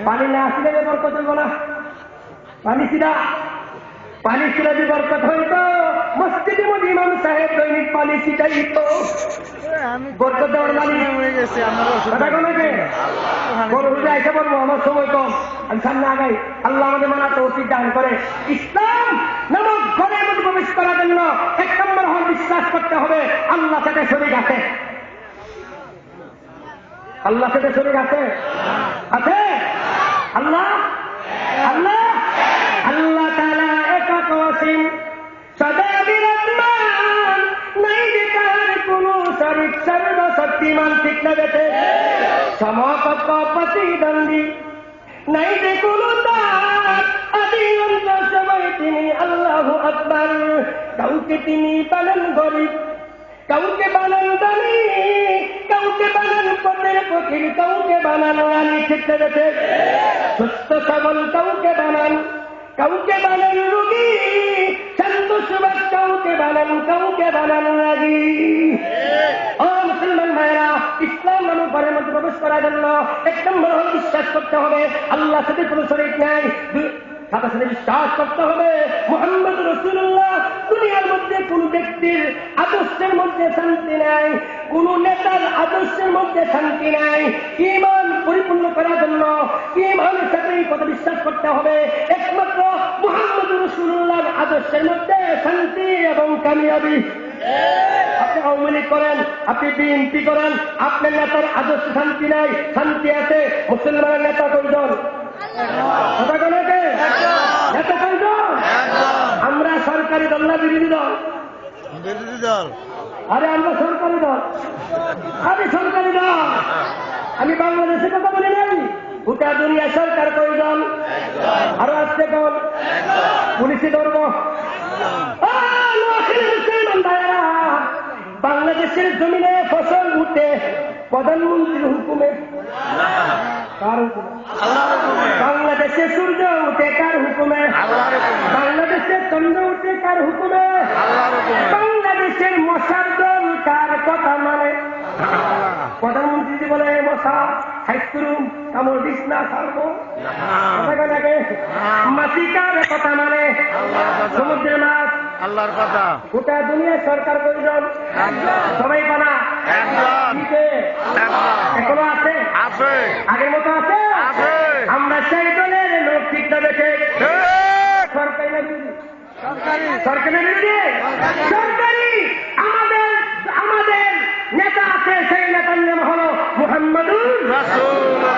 পানি না আসলে বরকত হইব না। পানি ছিড়া যে বরকত হইতো, মসজিদে মধ্যে ইমাম সাহেব দৈনিক পানি ছিটাইত। বরকত দেওয়ার মালিক হয়ে গেছে বড় হুজুর আইসা বলবো আমার সময় কম, আমি সামনে আগাই। আল্লাহ আমাদের মানা তৌফিক দান করে। ইসলাম নামক ঘরের মধ্যে প্রবেশ করার জন্য 1 নম্বর হল বিশ্বাস করতে হবে আল্লাহ সাথে শরীক আছে। আল্লাহ সাথে শরীক আছে? আছে? আল্লাহ আল্লাহ আল্লাহ তাআলা একক অসীম, সদা বিরাজমান, নাই যে তার কোন শরীক, সর্বশক্তিমান। ঠিক না বেঠে? সমকক্ষ প্রতিদ্বন্দ্বী, নাই যে কোন তার আদি অন্ত সময় তিনি আল্লাহু আকবার। কাউকে তিনি বানান গরিব, কাউকে বানান দানি, কাউকে বানান পথের ফকির, কাউকে বানান রানী। ঠিক না বেঠে? সুস্থ সবল কাউকে বানান, কাউকে বানান রোগী, ছন্দ সুবাস কাউকে বানান রাগী। ও মুসলমান ভাইরা, ইসলাম নামক ঘরের মধ্যে প্রবেশ করার জন্য 1 নম্বর হল বিশ্বাস করতে হবে আল্লাহ সাথে কোনো শরীক নাই। সাথে সাথে বিশ্বাস করতে হবে মুহাম্মদ রাসূলুল্লাহ। দুনিয়ার মধ্যে কোন ব্যক্তির আদর্শের মধ্যে শান্তি নাই, কোন নেতার আদর্শের মধ্যে শান্তি নাই। ঈমান পরিপূর্ণ করার জন্য ঈমানের সাথে এই কথা বিশ্বাস করতে হবে একমাত্র মুহাম্মদ রাসূলুল্লাহর আদর্শের মধ্যে শান্তি এবং কামিয়াবি। আপনি আওয়ামী লীগ করেন, আপনি বিএনপি করেন, আপনার নেতার আদর্শ শান্তি নাই, শান্তি আছে। মুসলমানের নেতা কয়জন? কথা বলে নেতা কয়জন? আমরা সরকারি দল না বিরোধী দল? বিরোধী দল। আরে আমরা সরকারি দল, আমি সরকারি দল, আমি বাংলাদেশের কথা বলি নাই। গোটা দুনিয়া সরকার কয়জন? আরো আসছে কোন? পুলিশে ধরব। মুসলমান ভাইয়েরা, বাংলাদেশের জমিনে ফসল উঠে প্রধানমন্ত্রীর হুকুমে। কার হুকুমে? বাংলাদেশে সূর্য উঠে কার হুকুমে? বাংলাদেশের চন্দ্র উঠে কার হুকুমে? বাংলাদেশের মশার দল কার কথা মানে? প্রধানমন্ত্রী বলে মশা হাইস্কুরুম কামড় দিস না ছাড়বো, মাছি কার কথা মানে? সমুদ্রের মাছ আল্লাহর কথা। গোটা দুনিয়ার সরকার কয়জন? সবাই বানা এখনো আছে? আগের মতো আছে? আমরা সেই দলের লোক ঠিক না দেখে সরকারি না বিরোধী? সরকারি বিরোধী? সরকারি। আমাদের আমাদের নেতা আছে, সেই নেতার নাম হল মুহাম্মাদুর রাসূলুল্লাহ।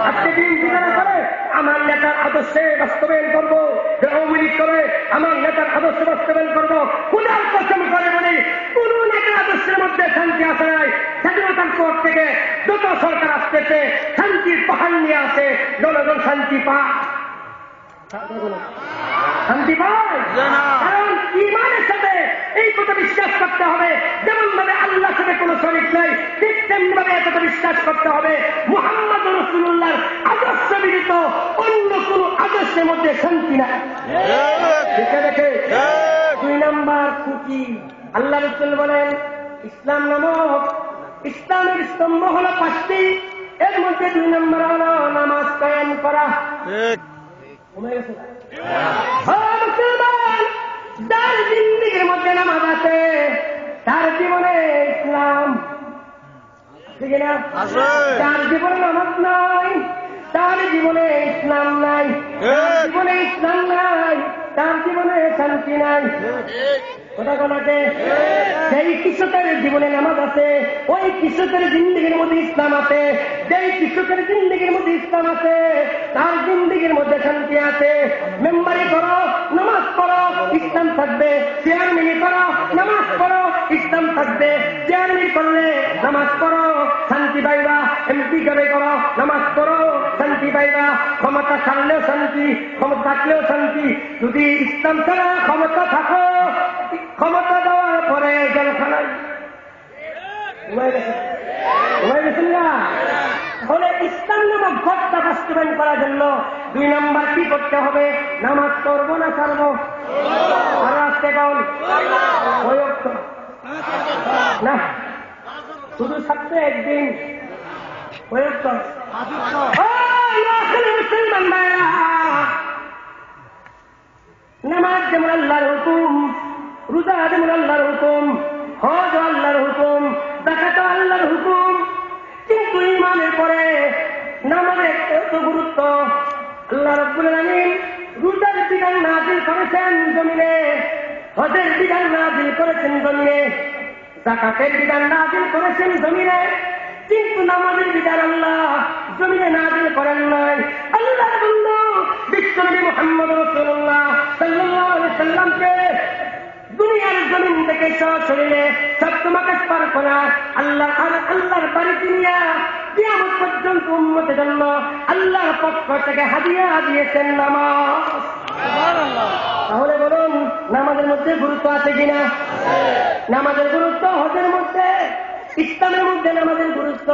আজকে দিন বিচারা করে আমার নেতার আদর্শে বাস্তবায়ন করবো, যে আওয়ামী লীগ করে আমার নেতার আদর্শ বাস্তবায়ন করবো। খুদার কসম করে বলি, কোন নেতার আদর্শের মধ্যে শান্তি আসে নাই। স্বাধীনতার পর থেকে যত সরকার আসতেছে শান্তির পাহাড় নিয়ে আসে, জনগণ শান্তি পায়। শান্তি পায় কারণ ঈমানের সাথে এই কথা বিশ্বাস করতে হবে, যেমন ভাবে আল্লাহর সাথে কোনো শরীক নাই, ঠিক তেমনি ভাবে কথা বিশ্বাস করতে হবে মুহাম্মদ রাসূলুল্লাহর আদর্শ বিরুদ্ধ অন্য কোন আদর্শের মধ্যে শান্তি নাই। ঠিক আছে? 2 নাম্বার খুঁটি। আল্লাহ রাসূল বলেন ইসলাম নামক ইসলামের স্তম্ভ হলো 5টি, এর মধ্যে 2 নম্বর হলো নামাজ কায়েম করা। মুসলমান যার জিন্দিগির মধ্যে নামাজ আছে তার জীবনে ইসলাম, ঠিক না? যার জীবনে নামাজ নাই তার জীবনে ইসলাম নাই, জীবনে ইসলাম নাই তার জীবনে শান্তি নাই। কথা বলাতে যেই কৃষকের জীবনে নামাজ আছে, ওই কৃষকের জিন্দিগির মধ্যে ইসলাম আছে। যেই কৃষকের জিন্দিগির মধ্যে ইসলাম আছে তার জিন্দিগির মধ্যে শান্তি আছে। মেম্বারি করো, নামাজ পড়ো, ইসলাম থাকবে। চেয়ারম্যানি করো, নামাজ পড়ো, ইসলাম থাকবে। চেয়ারম্যানি করলে নামাজ পড়ো, শান্তি পাইবা। এমপি করে করো, নামাজ পড়ো, শান্তি পাইবা। ক্ষমতা ছাড়লেও শান্তি, ক্ষমতা থাকলেও শান্তি। যদি ইসলাম ছাড়া ক্ষমতা থাকো, ক্ষমতা দেওয়ার পরে জেলখানায় ঘুমাই গেছেন না। তাহলে ইসলাম নামক ঘরটা বাস্তবায়ন করার জন্য 2 নম্বর কি করতে হবে? নামাজ পড়বো না ছাড়বো? আর আসতে কন না, শুধু থাকতে একদিন মুসলমান ভাইরা, নামাজ যেমন আল্লাহর হুকুম, রোজা যেমন আল্লাহর হুকুম, হজ আল্লাহর হুকুম, যাকাত আল্লাহর হুকুম, কিন্তু ঈমানের পরে নামাজের এত গুরুত্ব। আল্লাহ রাব্বুল আলামিন রোজার বিধান নাযিল করেছেন জমিনে, হজের বিধান নাযিল করেছেন জমিনে, যাকাতের বিধান নাযিল করেছেন জমিনে, কিন্তু নামাজের বিধান আল্লাহ জমিনে নাযিল করেন নাই। আল্লাহ বলল বিশ্বনবী মুহাম্মদ রাসূলুল্লাহ সাল্লাল্লাহু আলাইহি সাল্লামকে দুনিয়ার জমিন থেকে সশরীরে সপ্তম আকাশ পার করা আল্লাহর বাড়িতে নিয়ে কিয়ামত পর্যন্ত উম্মতের জন্য আল্লাহর পক্ষ থেকে হাদিয়া দিয়েছেন নামাজ। তাহলে বলুন নামাজের মধ্যে গুরুত্ব আছে কিনা? নামাজের গুরুত্ব হজের মধ্যে, ইসলামের মধ্যে নামাজের গুরুত্ব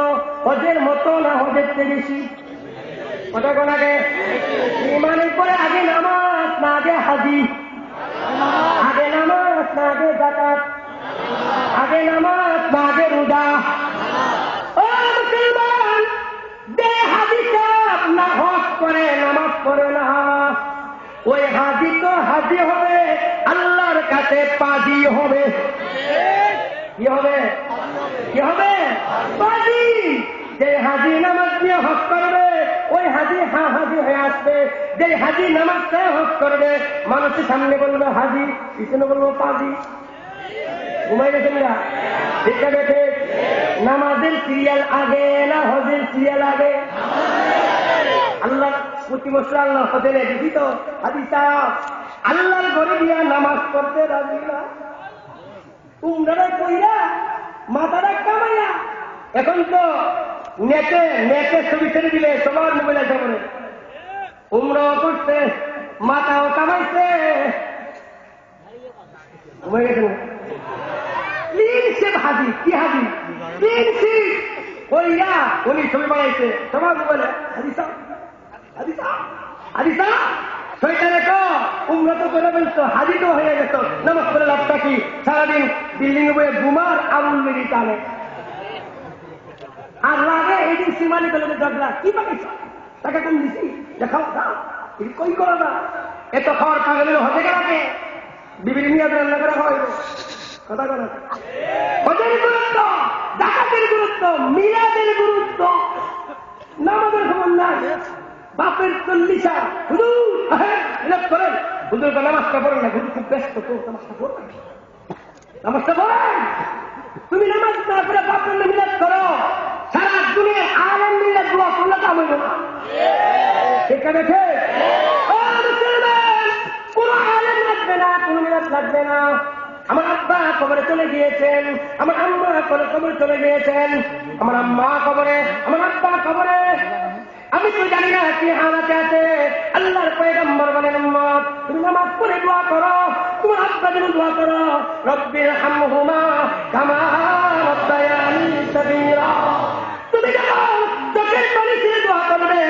হজের মতো না হজের চেয়ে বেশি? কথা কোন আগে? ঈমানের পরে আগে নামাজ না আগে হাজি? আগে নামাজ না আগে যাকাত? আগে নামাজ না আগে রোজা? ও মুসলমান, যে হাজি সাহেব না হজ করে নামাজ পড়ে না, ওই হাজি তো হাজি হবে, আল্লাহর কাছে পাজি হবে। কি হবে? কি হবে? পাজি। যে হাজি নামাজ নিয়ে হজ করবে ওই হাজি হাজি হয়ে আসবে। যে হাজি নামাজ নিয়ে হজ করবে মানুষের সামনে বলবে হাজি, পিছনে বলবো পাজি। ঘুমাই গেছেন না? ঠিক আছে? নামাজের সিরিয়াল আগে না হজের সিরিয়াল আগে? আল্লাহ প্রতি বছর আল্লাহ হজের দেখি তো হাজি সাহেব আল্লাহর ঘরে গিয়া নামাজ পড়তে রাজি না। উমরা কইরা মাথাটা কামাইয়া এখন তো নেটে নেটে ছবি ছেড়ে দিলে সবার মোবাইল আছে বলে উমরাও করছে মাথাও কামাইছে ঘুমাই গেছে ক্লিনশিপ হাজি কি হাজি ক্লিনশিপ কইরা উনি ছবি বানাইছে সবার মোবাইলে হাদিসা হাদিসা হাদিসা শয়তানে তো উমরা তো করে বলতো হাজি তো হয়ে গেছ নামাজ পড়ে লাভটা কি সারাদিন বিল্ডিং এ বয়ে ঘুমার আবুল মেরি টানে আর লাগে এই দিন সীমানি গেলে ঝগড়া কি পাকিস টাকা কম দিছি দেখাও দাও এটি কই করা না এত খাওয়ার পাগলের হতে গেলাকে বিবির নিয়ে রান্না করা হয় কথা করা হজের গুরুত্ব ডাকাতের গুরুত্ব মিলাদের গুরুত্ব নামাজের খবর নাই বাপের 40 হুজুর করেন হুজুর তো নামাজটা পড়েন না হুজুর খুব ব্যস্ত তো নামাজটা পড়েন নামাজটা পড়েন তুমি নামাজ না করে বাপের মিলাদ করো সারা দুনিয়ার আলেম মিলে দোয়া করলে কাম হইব না সেখানে কোন আলেম লাগবে না কোন মিলাদ লাগবে না আমার আব্বা কবরে চলে গিয়েছেন আমার আম্মা কবরে চলে গিয়েছেন আমার আম্মা কবরে আমার আব্বা কবরে আমি তো জানি না কি হালাতে আছে আল্লাহর পয়গম্বর বলেন উম্মত তুমি নামাজ পড়ে দোয়া করো তোমার আব্বা যেন দোয়া করো রব্বির হামহুমা কামা রাব্বায়ানি সগীরা তুমি যখন চোখের পানি ছেড়ে দোয়া করবে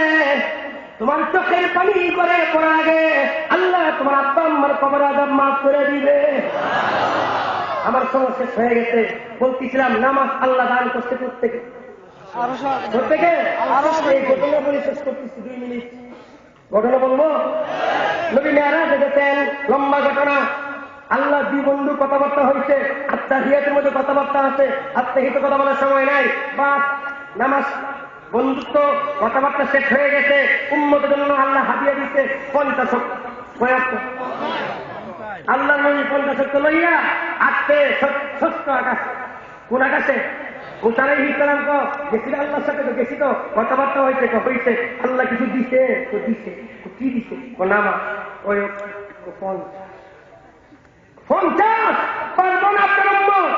তোমার চোখের পানি করে পড়ার আগে আল্লাহ তোমার আব্বা আম্মার কবর আযাব মাফ করে দিবে আমার সময় শেষ হয়ে গেছে বলতেছিলাম নামাজ আল্লাহ দান করতে প্রত্যেকে প্রত্যেকে এই ঘটনা বলে শেষ করতেছি 2 মিনিট ঘটনা বলবো নবী মেরাজ গেছেন লম্বা ঘটনা আল্লাহ 2 বন্ধু কথাবার্তা হয়েছে আত্মাহিয়াতের মধ্যে কথাবার্তা আছে আত্মাহিত কথা বলার সময় নাই বা নামাজ বন্ধুত্ব কথাবার্তা শেষ হয়ে গেছে উম্মতের জন্য আল্লাহ হাদিয়া দিচ্ছে 50 আল্লাহ নবী 50 লইয়া আসতে ষষ্ঠ আকাশ কোন আকাশে মুসা আলাইহিস সালাম তো গেছিল আল্লাহর সাথে তো গেছি তো কথাবার্তা হয়েছে আল্লাহ কিছু দিছে তো দিছে কি দিছে ও নামা ওই 50 পারবো না আপনার উম্মত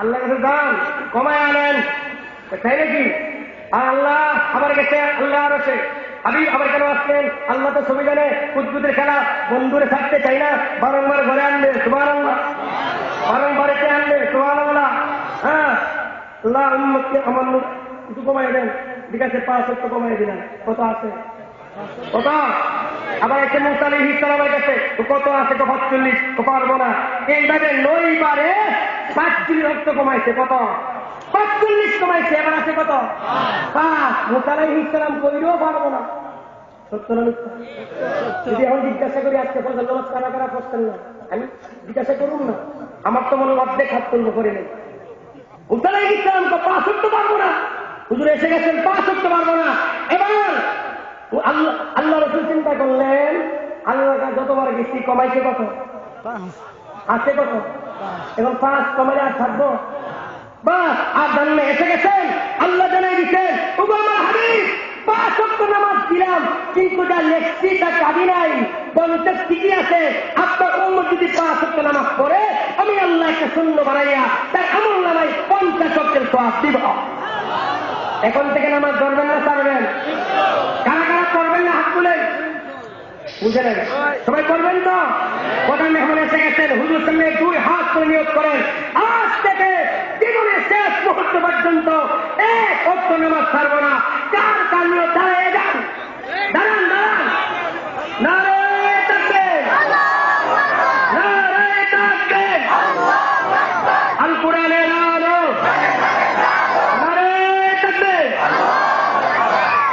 আল্লাহ কাছে দান কমায় আনেন তাই নাকি আর আল্লাহ আবার গেছে আল্লাহ আর আছে আমি আবার কেন আসলেন আল্লাহ তো ছবি জানে কুদকুদের খেলা বন্ধুরে থাকতে চাই না বারংবার ঘরে আনলে সুবহানাল্লাহ বারংবার এতে আনলে সুবহানাল্লাহ হ্যাঁ আল্লাহ উম্মতকে আমার কিছু কমাই দেন বিকাশে 5 কমাই দিলেন কত আছে কত আবার এসে মুসা আলাইহিস সালামের কাছে কত আছে 45 পারবো না এইভাবে 9 বারে 5 রক্ত কমাইছে কত 45 কমাইছে এবার আছে কত 5 মুসা আলাইহিস সালাম কইরও পারবো না সত্য না মিথ্যা যদি এখন জিজ্ঞাসা করি আজকে ফজল নামাজ কারা কারা পড়ছেন না আমি জিজ্ঞাসা করুন না আমার তো মনে অর্ধেক হাত তুলব করে নেই মুসা আলাইহিস সালাম তো 5 পারবো না হুজুর এসে গেছেন 5 পারবো না এবার আল্লাহ রাসূল চিন্তা করলেন আল্লাহ যতবার গেছি কমাইছে কত আছে কত এখন 5 কমাইলে আর থাকবো বাস আর জানলে এসে গেছেন আল্লাহ জানাই দিচ্ছেন ওগো আমার হাবিব 5 নামাজ দিলাম কিন্তু যা লেখছি তা কাঁদি নাই 50 ঠিকই আছে আপনার উম্মত যদি 5 নামাজ পড়ে আমি আল্লাহ একটা শূন্য বানাইয়া তার আমল নামায় 50 সওয়াব দিব এখন থেকে নামাজ ধরবেন না ছাড়বেন কারা কারা করবেন না হাত তুলে বুঝে নেন সবাই করবেন তো প্রধান মেহমান এসে গেছেন হুজুর সামনে 2 হাত করে নিয়োগ করেন আজ থেকে জীবনের শেষ মুহূর্ত পর্যন্ত 1 ওয়াক্ত নামাজ ছাড়বো না কার কারণে দাঁড়িয়ে যান দাঁড়ান দাঁড়ান নারে তাকবীর নারে তাকবীর আল কোরআনের আলো নারে তাকবীর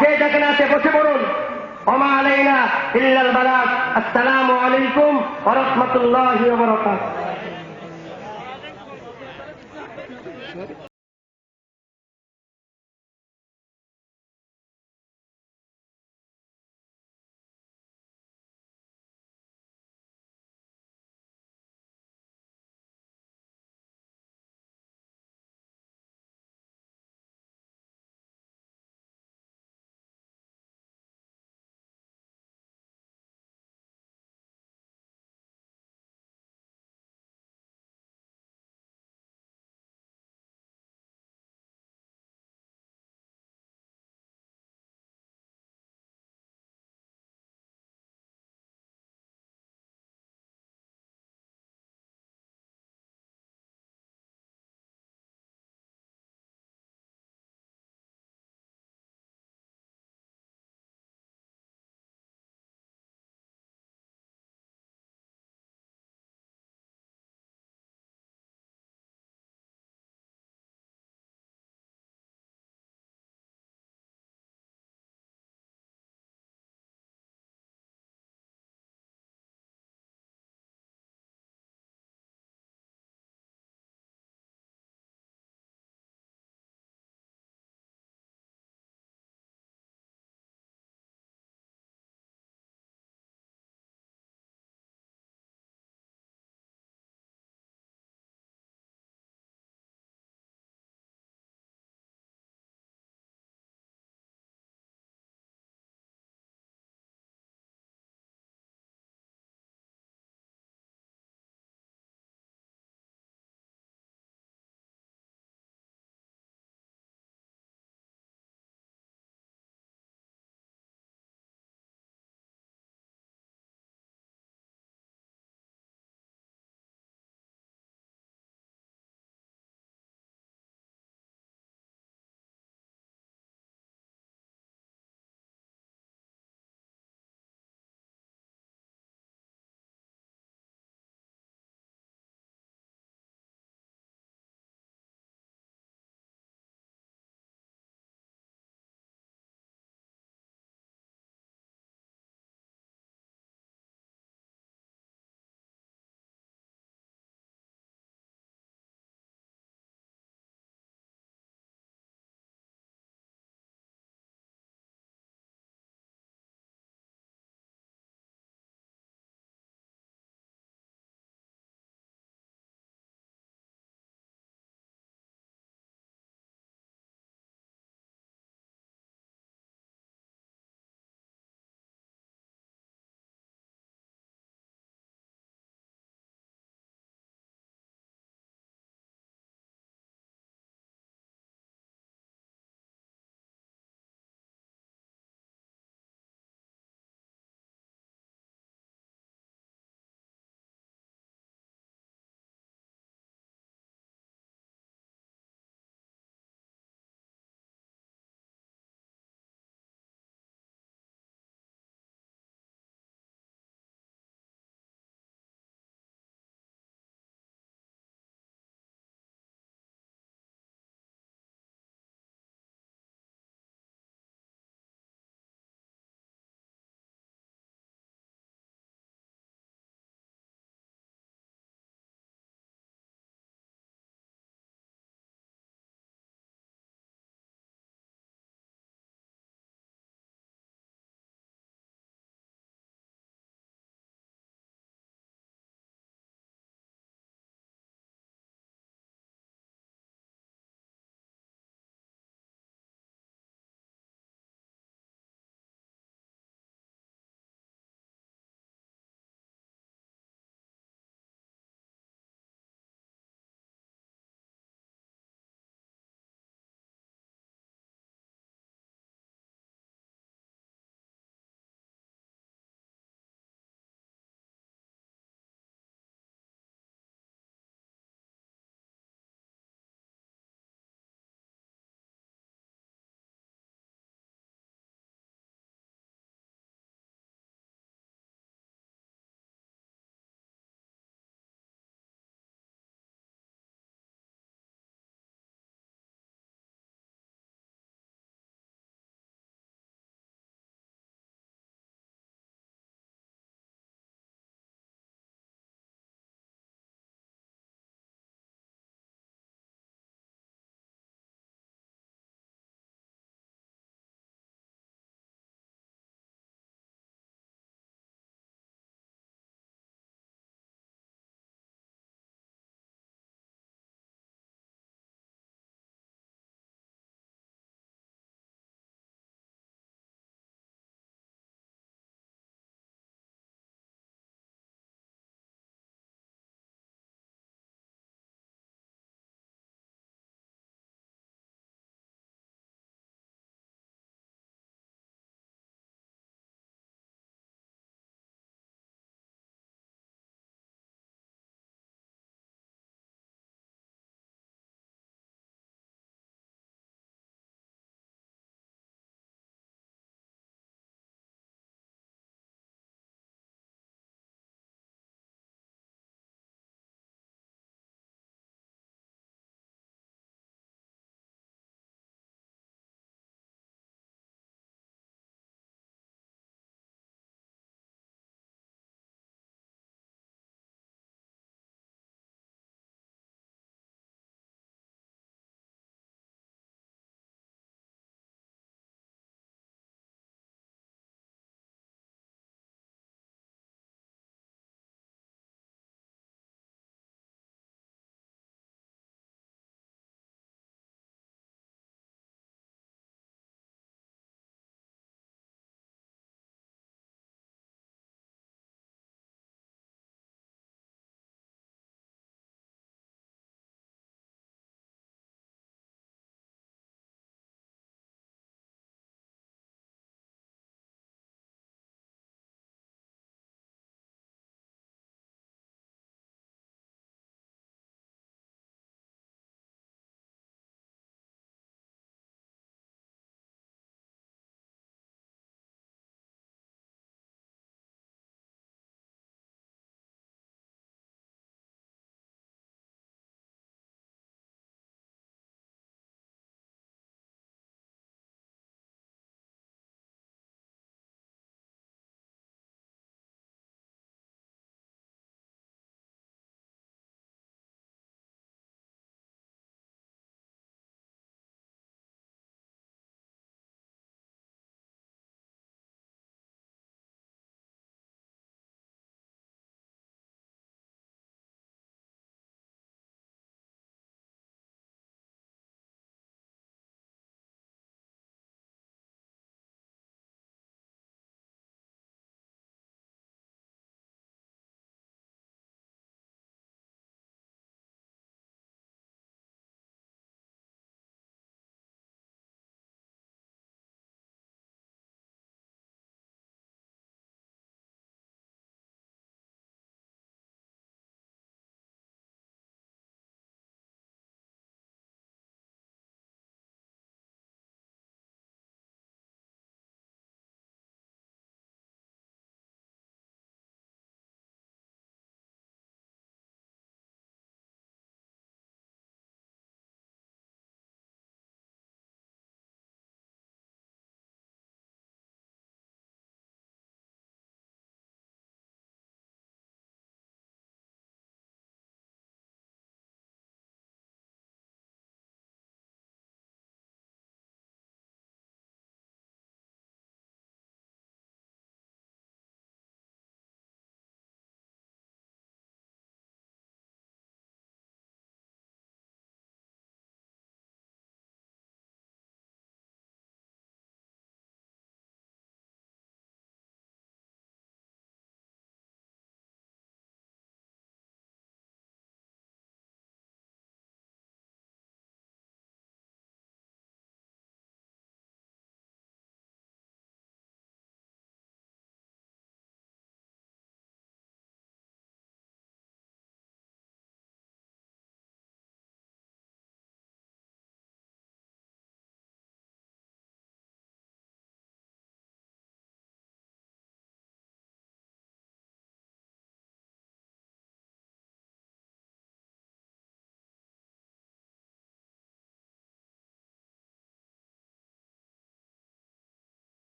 যে যেখানে আছে বসে পড়ুন ওমা আলাইনা ইল্লাল বালাগ আসসালামু আলাইকুম ওয়া রাহমাতুল্লাহি ওয়া বারাকাতুহু